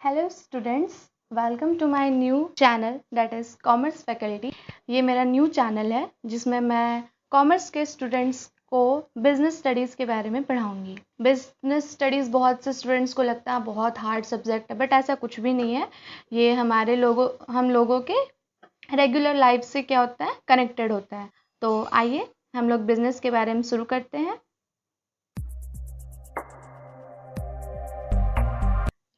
Hello students, welcome to my new channel that is commerce faculty. ये मेरा new channel है जिसमें मैं कॉमर्स के स्टूडेंट्स को बिजनेस स्टडीज़ के बारे में पढ़ाऊंगी। बिजनेस स्टडीज़ बहुत से स्टूडेंट्स को लगता है बहुत हार्ड सब्जेक्ट है, बट ऐसा कुछ भी नहीं है। ये हम लोगों के रेगुलर लाइफ से क्या होता है, कनेक्टेड होता है। तो आइए हम लोग बिजनेस के बारे में शुरू करते हैं।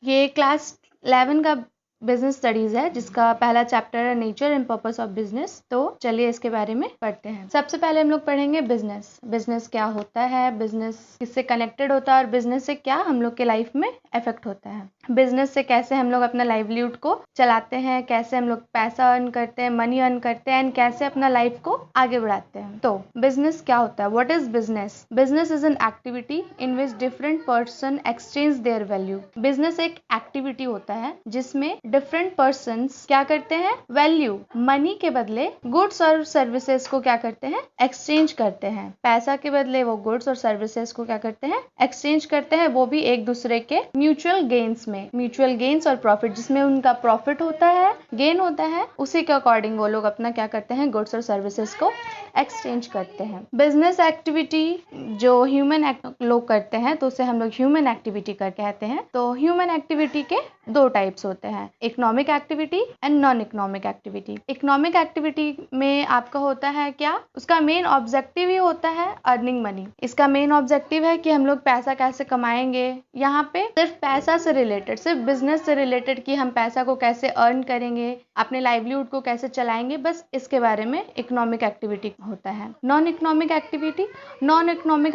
ये क्लास 11 का बिजनेस स्टडीज है जिसका पहला चैप्टर है nature and purpose of business. तो चलिए इसके बारे में पढ़ते हैं। सबसे पहले हम लोग पढ़ेंगे बिजनेस। बिजनेस क्या होता है, बिजनेस किससे कनेक्टेड होता है और बिजनेस से क्या हम लोग के लाइफ में इफेक्ट होता है। बिजनेस से कैसे हम लोग अपना लाइवलीहुड को चलाते हैं, कैसे हम लोग पैसा अर्न करते हैं, मनी अर्न करते हैं एंड कैसे अपना लाइफ को आगे बढ़ाते हैं। तो बिजनेस क्या होता है, what is business? Business is an activity in which different person exchange their value. Business एक एक्टिविटी होता है जिसमें डिफरेंट पर्सन्स क्या करते हैं, वैल्यू मनी के बदले गुड्स और सर्विसेज को क्या करते हैं, एक्सचेंज करते हैं। पैसा के बदले वो गुड्स और सर्विसेज को क्या करते हैं, एक्सचेंज करते हैं, वो भी एक दूसरे के म्यूचुअल गेन्स में। म्यूचुअल गेन्स और प्रॉफिट, जिसमें उनका प्रॉफिट होता है, गेन होता है, उसी के अकॉर्डिंग वो लोग अपना क्या करते हैं, गुड्स और सर्विसेज को एक्सचेंज करते हैं। बिजनेस एक्टिविटी जो ह्यूमन लोग करते हैं तो उसे हम लोग ह्यूमन एक्टिविटी कर कहते हैं। तो ह्यूमन एक्टिविटी के दो टाइप्स होते हैं, economic activity and non economic activity. Economic activity में आपका होता है क्या, उसका मेन ऑब्जेक्टिव ही होता है अर्निंग मनी। इसका मेन ऑब्जेक्टिव है कि हम लोग पैसा कैसे कमाएंगे। यहाँ पे सिर्फ पैसा से रिलेटेड, सिर्फ बिजनेस से रिलेटेड कि हम पैसा को कैसे अर्न करेंगे, अपने लाइवलीहुड को कैसे चलाएंगे, बस इसके बारे में इकोनॉमिक एक्टिविटी होता है। नॉन इकोनॉमिक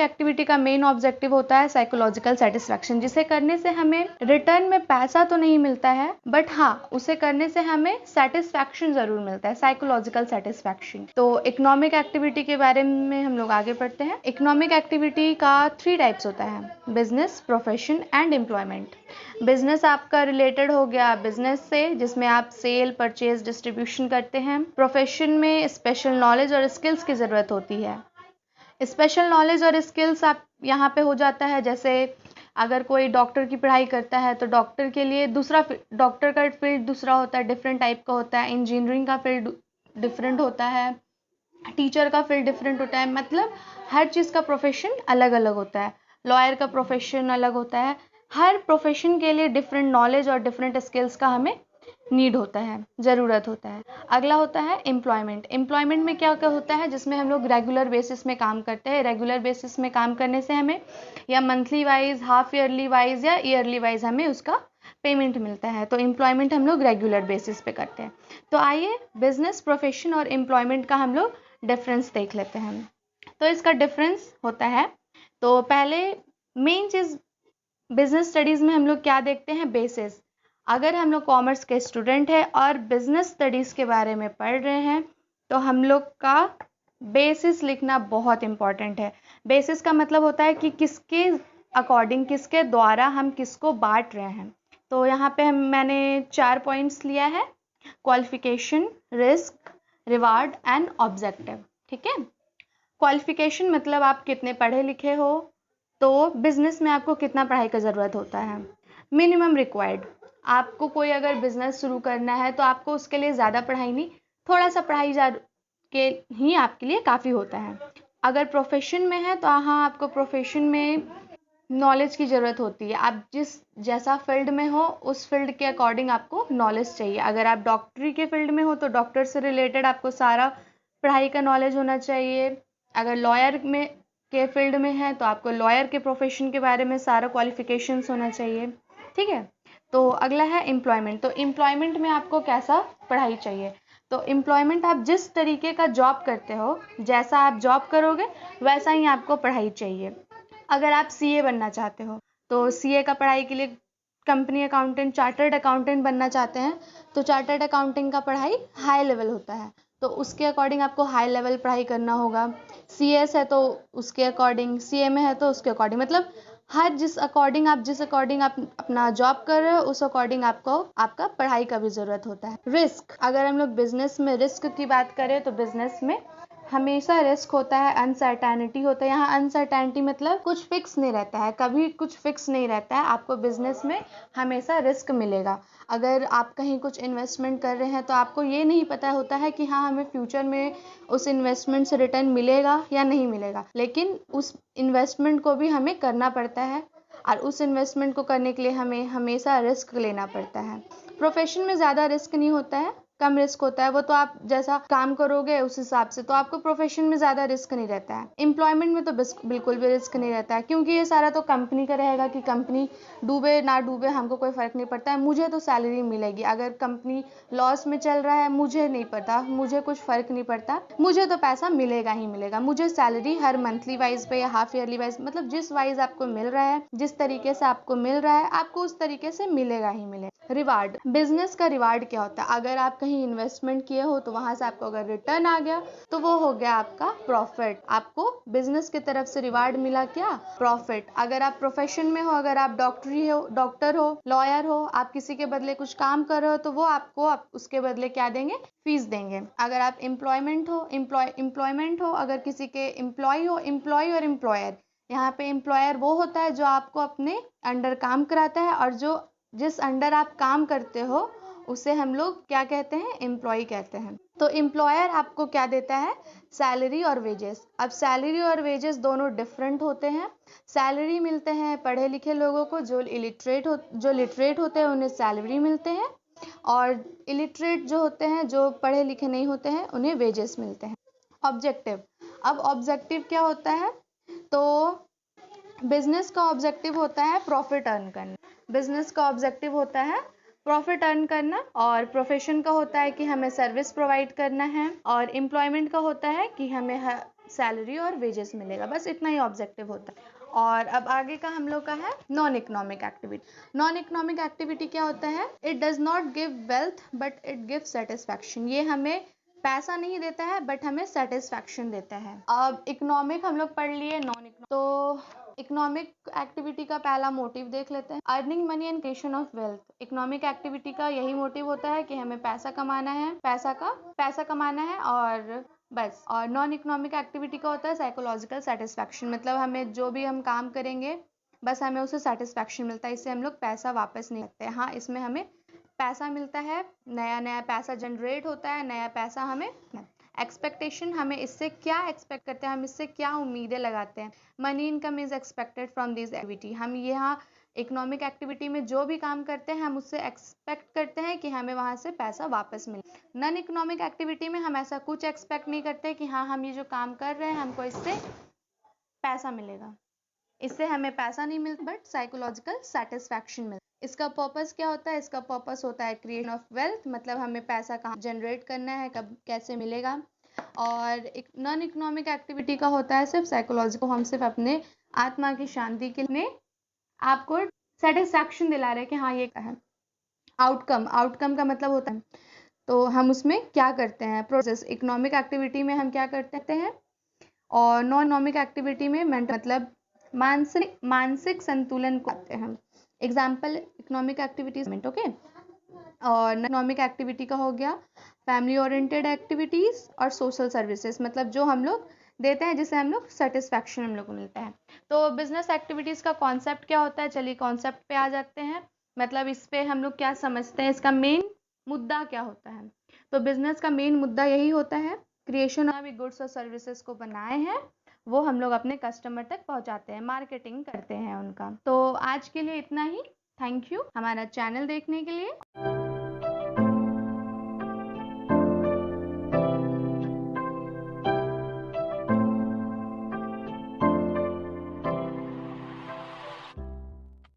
एक्टिविटी का मेन ऑब्जेक्टिव होता है साइकोलॉजिकल सेटिस्फैक्शन, जिसे करने से हमें रिटर्न में पैसा तो नहीं मिलता है, बट हाँ उसे करने से हमें सेटिस्फैक्शन जरूर मिलता है, साइकोलॉजिकल सेटिस्फैक्शन। तो इकोनॉमिक एक्टिविटी के बारे में हम लोग आगे पढ़ते हैं। इकोनॉमिक एक्टिविटी का 3 टाइप्स होता है, business, profession and employment. Business आपका रिलेटेड हो गया बिजनेस से, जिसमें आप सेल, परचेज, डिस्ट्रीब्यूशन करते हैं। प्रोफेशन में स्पेशल नॉलेज और स्किल्स की जरूरत होती है। स्पेशल नॉलेज और स्किल्स आप यहाँ पे हो जाता है, जैसे अगर कोई डॉक्टर की पढ़ाई करता है तो डॉक्टर के लिए दूसरा, डॉक्टर का फील्ड दूसरा होता है, डिफरेंट टाइप का होता है। इंजीनियरिंग का फील्ड डिफरेंट होता है, टीचर का फील्ड डिफरेंट होता है, मतलब हर चीज़ का प्रोफेशन अलग अलग होता है। लॉयर का प्रोफेशन अलग होता है। हर प्रोफेशन के लिए डिफरेंट नॉलेज और डिफरेंट स्किल्स का हमें नीड होता है, ज़रूरत होता है। अगला होता है एम्प्लॉयमेंट। एम्प्लॉयमेंट में क्या क्या होता है, जिसमें हम लोग रेगुलर बेसिस में काम करते हैं। रेगुलर बेसिस में काम करने से हमें या monthly wise, half yearly wise या ईयरली वाइज हमें उसका पेमेंट मिलता है। तो एम्प्लॉयमेंट हम लोग रेगुलर बेसिस पे करते हैं। तो आइए बिजनेस, प्रोफेशन और एम्प्लॉयमेंट का हम लोग डिफरेंस देख लेते हैं। तो इसका डिफरेंस होता है, तो पहले मेन चीज़ बिजनेस स्टडीज़ में हम लोग क्या देखते हैं, बेसिस। अगर हम लोग कॉमर्स के स्टूडेंट हैं और बिजनेस स्टडीज़ के बारे में पढ़ रहे हैं तो हम लोग का बेसिस लिखना बहुत इम्पॉर्टेंट है। बेसिस का मतलब होता है कि किसके अकॉर्डिंग, किसके द्वारा हम किसको बांट रहे हैं। तो यहाँ पे मैंने 4 पॉइंट्स लिया है, qualification, risk, reward and objective. ठीक है, क्वालिफिकेशन मतलब आप कितने पढ़े लिखे हो, तो बिजनेस में आपको कितना पढ़ाई का ज़रूरत होता है। मिनिमम रिक्वायर्ड, आपको कोई अगर बिजनेस शुरू करना है तो आपको उसके लिए ज़्यादा पढ़ाई नहीं, थोड़ा सा पढ़ाई के ही आपके लिए काफ़ी होता है। अगर प्रोफेशन में है तो हाँ, आपको प्रोफेशन में नॉलेज की ज़रूरत होती है। आप जैसा फील्ड में हो उस फील्ड के अकॉर्डिंग आपको नॉलेज चाहिए। अगर आप डॉक्टरी के फील्ड में हो तो डॉक्टर से रिलेटेड आपको सारा पढ़ाई का नॉलेज होना चाहिए। अगर लॉयर में के फील्ड में है तो आपको लॉयर के प्रोफेशन के बारे में सारा क्वालिफिकेशंस होना चाहिए। ठीक है, तो अगला है एम्प्लॉयमेंट। तो एम्प्लॉयमेंट में आपको कैसा पढ़ाई चाहिए, तो एम्प्लॉयमेंट आप जिस तरीके का जॉब करते हो, जैसा आप जॉब करोगे वैसा ही आपको पढ़ाई चाहिए। अगर आप सीए बनना चाहते हो तो सीए का पढ़ाई के लिए, कंपनी अकाउंटेंट, चार्टर्ड अकाउंटेंट बनना चाहते हैं तो चार्टर्ड अकाउंटिंग का पढ़ाई हाई लेवल होता है, तो उसके अकॉर्डिंग आपको हाई लेवल पढ़ाई करना होगा। सीएस है तो उसके अकॉर्डिंग, सीएमए है तो उसके अकॉर्डिंग, मतलब जिस अकॉर्डिंग आप अपना जॉब कर रहे हो उस अकॉर्डिंग आपको आपका पढ़ाई का भी ज़रूरत होता है। रिस्क, अगर हम लोग बिजनेस में रिस्क की बात करें तो बिजनेस में हमेशा रिस्क होता है, अनसर्टेनिटी होता है। यहाँ अनसर्टेनिटी मतलब कुछ फिक्स नहीं रहता है, कभी कुछ फिक्स नहीं रहता है। आपको बिजनेस में हमेशा रिस्क मिलेगा। अगर आप कहीं कुछ इन्वेस्टमेंट कर रहे हैं तो आपको ये नहीं पता होता है कि हाँ, हमें फ्यूचर में उस इन्वेस्टमेंट से रिटर्न मिलेगा या नहीं मिलेगा, लेकिन उस इन्वेस्टमेंट को भी हमें करना पड़ता है और उस इन्वेस्टमेंट को करने के लिए हमें हमेशा रिस्क लेना पड़ता है। प्रोफेशन में ज़्यादा रिस्क नहीं होता है, कम रिस्क होता है। वो तो आप जैसा काम करोगे उस हिसाब से, तो आपको प्रोफेशन में ज़्यादा रिस्क नहीं रहता है। एम्प्लॉयमेंट में तो बिल्कुल भी रिस्क नहीं रहता है, क्योंकि ये सारा तो कंपनी का रहेगा कि कंपनी डूबे ना डूबे हमको कोई फ़र्क नहीं पड़ता है। मुझे तो सैलरी मिलेगी, अगर कंपनी लॉस में चल रहा है मुझे नहीं पता, मुझे कुछ फ़र्क नहीं पड़ता, मुझे तो पैसा मिलेगा ही मिलेगा। मुझे सैलरी हर मंथली वाइज पे या हाफ ईयरली वाइज, मतलब जिस वाइज आपको मिल रहा है, जिस तरीके से आपको मिल रहा है, आपको उस तरीके से मिलेगा ही मिलेगा। रिवार्ड, बिजनेस का रिवार्ड क्या होता है? अगर आप कहीं इन्वेस्टमेंट किए हो तो वहां से आपको अगर रिटर्न आ गया तो वो हो गया आपका प्रॉफिट। आपको बिजनेस की तरफ से रिवार्ड मिला, क्या? प्रॉफिट। अगर आप प्रोफेशन में हो, अगर आप डॉक्टर हो, लॉयर हो, आप किसी के बदले कुछ काम कर रहे हो तो वो आपको उसके बदले क्या देंगे? फीस देंगे। अगर आप एम्प्लॉयमेंट हो, अगर किसी के एम्प्लॉय हो, एम्प्लॉय और एम्प्लॉयर, यहाँ पे एम्प्लॉयर वो होता है जो आपको अपने अंडर काम कराता है, और जिस अंडर आप काम करते हो उसे हम लोग क्या कहते हैं? एम्प्लॉय कहते हैं। तो एम्प्लॉयर आपको क्या देता है? सैलरी और वेजेस। अब सैलरी और वेजेस दोनों डिफरेंट होते हैं। सैलरी मिलते हैं पढ़े लिखे लोगों को, जो लिटरेट होते हैं उन्हें सैलरी मिलते हैं, और इलिटरेट जो होते हैं, जो पढ़े लिखे नहीं होते हैं, उन्हें वेजेस मिलते हैं। ऑब्जेक्टिव, अब ऑब्जेक्टिव क्या होता है? तो बिजनेस का ऑब्जेक्टिव होता है प्रॉफिट अर्न करना। बिजनेस का ऑब्जेक्टिव होता है प्रॉफिट अर्न करना, और प्रोफेशन का होता है कि हमें सर्विस प्रोवाइड करना है, और एम्प्लॉयमेंट का होता है कि हमें सैलरी और वेजेस मिलेगा। बस इतना ही ऑब्जेक्टिव होता है। और अब आगे का हम लोग का है non economic activity. Non economic activity क्या होता है? It does not give wealth but it give satisfaction. ये हमें पैसा नहीं देता है बट हमें सेटिस्फैक्शन देता है। अब इकोनॉमिक हम लोग पढ़ लिए, नॉन इकोनॉमिक। तो इकोनॉमिक एक्टिविटी का पहला मोटिव देख लेते हैं, earning money and creation of wealth. Economic activity का यही मोटिव होता है कि हमें पैसा कमाना है, पैसा कमाना है, और बस। और नॉन इकोनॉमिक एक्टिविटी का होता है साइकोलॉजिकल सेटिस्फैक्शन, मतलब हमें जो भी हम काम करेंगे बस हमें उससे सेटिस्फैक्शन मिलता है, इससे हम लोग पैसा वापस नहीं लगते। हाँ, इसमें हमें पैसा मिलता है, नया पैसा जनरेट होता है, नया पैसा हमें एक्सपेक्टेशन, हमें इससे क्या एक्सपेक्ट करते हैं, हम इससे क्या उम्मीदें लगाते हैं। Money income is expected from this activity. हम यहाँ इकोनॉमिक एक्टिविटी में जो भी काम करते हैं हम उससे एक्सपेक्ट करते हैं कि हमें वहाँ से पैसा वापस मिले। नॉन इकोनॉमिक एक्टिविटी में हम ऐसा कुछ एक्सपेक्ट नहीं करते कि हाँ, हम ये जो काम कर रहे हैं हमको इससे पैसा मिलेगा, इससे हमें पैसा नहीं मिलता बट साइकोलॉजिकल सेटिस्फैक्शन मिलता है। इसका पर्पस क्या होता है? इसका पर्पस होता है क्रिएशन ऑफ वेल्थ, मतलब हमें पैसा कहाँ जनरेट करना है, कब कैसे मिलेगा। और एक नॉन इकोनॉमिक एक्टिविटी का होता है सिर्फ साइकोलॉजी को, हम सिर्फ अपने आत्मा की शांति के लिए आपको सेटिस्फैक्शन दिला रहे हैं कि हाँ ये है। आउटकम का मतलब होता है तो हम उसमें क्या करते हैं, प्रोसेस। इकोनॉमिक एक्टिविटी में हम क्या करते हैं, और नॉन इकोनॉमिक एक्टिविटी में मतलब मानसिक संतुलन को आते हैं। Example economic activities, okay. और इकोनॉमिक एक्टिविटी का हो गया फैमिली ओरिएंटेड एक्टिविटीज और सोशल सर्विसेज, मतलब जो हम लोग देते हैं जिससे हम लोग सेटिस्फैक्शन हम लोग को मिलता है। तो बिजनेस एक्टिविटीज का कॉन्सेप्ट क्या होता है? चलिए कॉन्सेप्ट पे आ जाते हैं, मतलब इस पे हम लोग क्या समझते हैं, इसका मेन मुद्दा क्या होता है। तो बिजनेस का मेन मुद्दा यही होता है, क्रिएशन ऑफ गुड्स और सर्विसेज को बनाए हैं वो हम लोग अपने कस्टमर तक पहुंचाते हैं, मार्केटिंग करते हैं उनका। तो आज के लिए इतना ही। थैंक यू हमारा चैनल देखने के लिए।